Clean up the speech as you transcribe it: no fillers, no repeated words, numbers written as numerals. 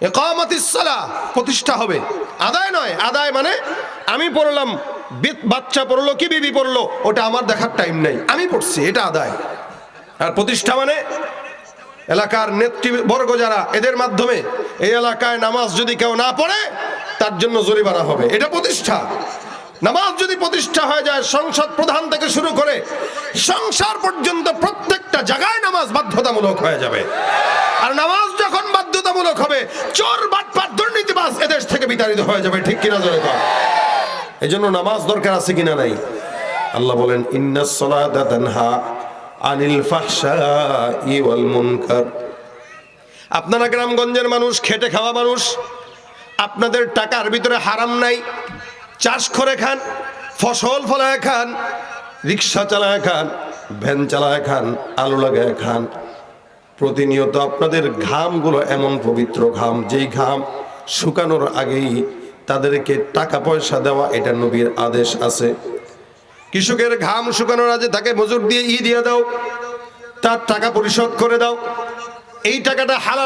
ইকামাতিস সালাহ প্রতিষ্ঠা হবে, আদায় নয়। আদায় মানে আমি পড়লাম, বাচ্চা পড়লো কি বিবি পড়লো, ওটা আমার দেখার টাইম নাই, আমি পড়ছি, এটা আদায়। আর প্রতিষ্ঠা মানে এলাকার নেতৃবর্গ যারা, এদের মাধ্যমে এই এলাকায় নামাজ যদি কেউ না পড়ে তার জন্য জরিমানা হবে, এটা প্রতিষ্ঠা। নামাজ যদি প্রতিষ্ঠা হয়ে যায়, সংসদ প্রধান থেকে শুরু করে সংসার পর্যন্ত প্রত্যেকটা জায়গায় নামাজ বাধ্যতামূলক হয়ে যাবে। আর নামাজ যখন বাধ্যতামূলক হবে, চোর বাটপার দুর্নীতিবাজ এদেশ থেকে বিতাড়িত হয়ে যাবে, ঠিক কিনা জোরে কর। এই জন্য নামাজ দরকার আছে কিনা নাই? আল্লাহ বলেন ইন্নাস সালাতা তানহা আনিল ফাহশাই ওয়াল মুনকার। আপনারা গ্রামগঞ্জের মানুষ, খেটে খাওয়া মানুষ, আপনাদের টাকার ভিতরে হারাম নাই। চাষ করে খান, ফসল ফলায় খান, রিক্সা চালায় খান, ভ্যান চালায় খান, আলু লাগায় খান। প্রতিনিয়ত আপনাদের ঘামগুলো এমন পবিত্র ঘাম, যেই ঘাম শুকানোর আগেই তাদেরকে টাকা পয়সা দেওয়া, এটা নবীর আদেশ আছে। কৃষকের ঘাম শুকানোর আগে তাকে মজুর দিয়ে দিয়ে দাও, তার টাকা পরিশোধ করে দাও। এই টাকাটা হালাল